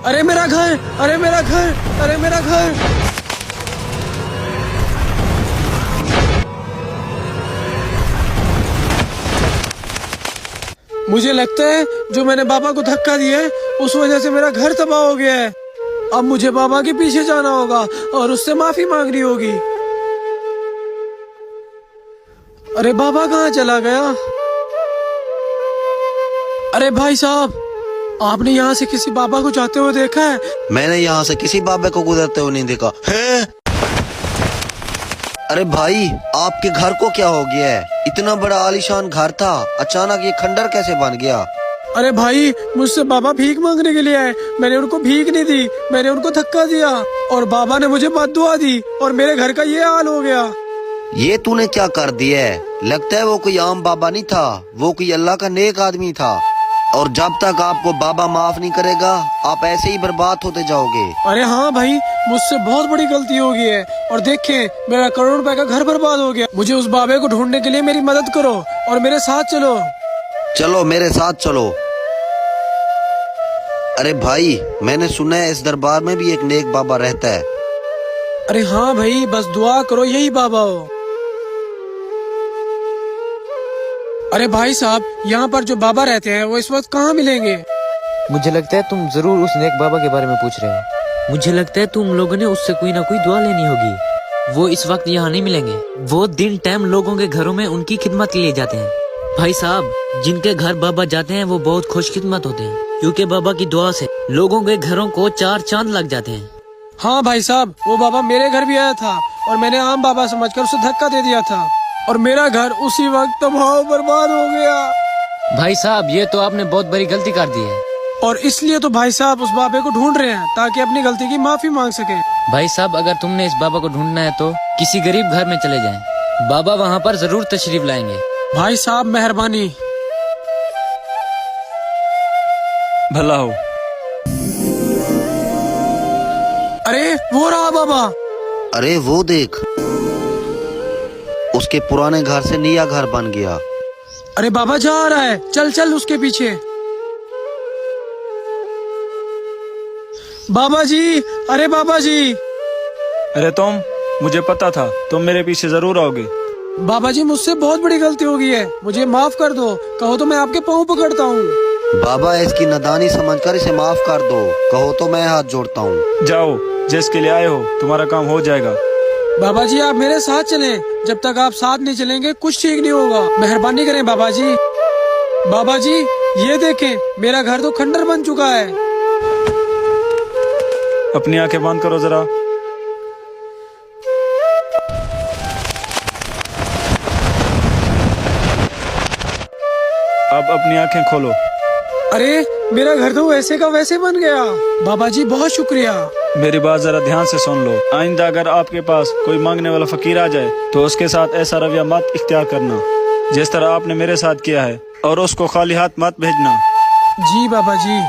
अरे मेरा घर, अरे मेरा घर, अरे मेरा घर। मुझे लगता है जो मैंने बाबा को धक्का दिया है उस वजह से मेरा घर तबाह हो गया है। अब मुझे बाबा के पीछे जाना होगा और उससे माफी मांगनी होगी। अरे बाबा कहाँ चला गया? अरे भाई साहब, आपने यहाँ से किसी बाबा को जाते हुए देखा है? मैंने यहाँ से किसी बाबा को गुजरते हुए नहीं देखा है। अरे भाई, आपके घर को क्या हो गया है? इतना बड़ा आलीशान घर था, अचानक ये खंडर कैसे बन गया? अरे भाई, मुझसे बाबा भीख मांगने के लिए आए। मैंने उनको भीख नहीं दी, मैंने उनको धक्का दिया और बाबा ने मुझे बद्दुआ दी और मेरे घर का ये हाल हो गया। ये तूने क्या कर दिया है? लगता है वो कोई आम बाबा नहीं था, वो कोई अल्लाह का नेक आदमी था। और जब तक आपको बाबा माफ नहीं करेगा, आप ऐसे ही बर्बाद होते जाओगे। अरे हाँ भाई, मुझसे बहुत बड़ी गलती हो गई है और देखें, मेरा करोड़ रुपए का घर बर्बाद हो गया। मुझे उस बाबे को ढूंढने के लिए मेरी मदद करो और मेरे साथ चलो। चलो मेरे साथ चलो। अरे भाई, मैंने सुना है इस दरबार में भी एक नेक बाबा रहता है। अरे हाँ भाई, बस दुआ करो यही बाबा हो। अरे भाई साहब, यहाँ पर जो बाबा रहते हैं वो इस वक्त कहाँ मिलेंगे? मुझे लगता है तुम जरूर उस नेक बाबा के बारे में पूछ रहे हो। मुझे लगता है तुम लोगों ने उससे कोई ना कोई दुआ लेनी होगी। वो इस वक्त यहाँ नहीं मिलेंगे। वो दिन टाइम लोगों के घरों में उनकी खिदमत के लिए जाते हैं। भाई साहब, जिनके घर बाबा जाते हैं वो बहुत खुशकिस्मत होते हैं, क्योंकि बाबा की दुआ से लोगों के घरों को 4 चांद लग जाते हैं। हाँ भाई साहब, वो बाबा मेरे घर भी आया था और मैंने आम बाबा समझकर उसे धक्का दे दिया था और मेरा घर उसी वक्त तबाह बर्बाद हो गया। भाई साहब, ये तो आपने बहुत बड़ी गलती कर दी है। और इसलिए तो भाई साहब उस बाबे को ढूंढ रहे हैं ताकि अपनी गलती की माफी मांग सके। भाई साहब, अगर तुमने इस बाबा को ढूंढना है तो किसी गरीब घर में चले जाएं। बाबा वहाँ पर जरूर तशरीफ लाएंगे। भाई साहब मेहरबानी। भला हो। अरे वो रहा बाबा। अरे वो देख, उसके पुराने घर से नया घर बन गया। अरे बाबा जा रहा है, चल चल उसके पीछे। बाबा जी, अरे बाबा जी। अरे तुम, मुझे पता था तुम मेरे पीछे जरूर आओगे। बाबा जी, मुझसे बहुत बड़ी गलती हो गई है, मुझे माफ कर दो। कहो तो मैं आपके पाँव पकड़ता हूँ। बाबा, इसकी नादानी समझकर इसे माफ कर दो। कहो तो मैं हाथ जोड़ता हूँ। जाओ, जिसके लिए आए हो तुम्हारा काम हो जाएगा। बाबा जी, आप मेरे साथ चलें। जब तक आप साथ नहीं चलेंगे कुछ ठीक नहीं होगा। मेहरबानी करें बाबा जी। बाबा जी, ये देखें, मेरा घर तो खंडर बन चुका है। अपनी आंखें बंद करो जरा। अब अपनी आंखें खोलो। अरे मेरा घर तो वैसे का वैसे बन गया। बाबा जी बहुत शुक्रिया। मेरी बात जरा ध्यान से सुन लो। आइंदा अगर आपके पास कोई मांगने वाला फकीर आ जाए तो उसके साथ ऐसा रवैया मत इख्तियार करना जिस तरह आपने मेरे साथ किया है, और उसको खाली हाथ मत भेजना। जी बाबा जी।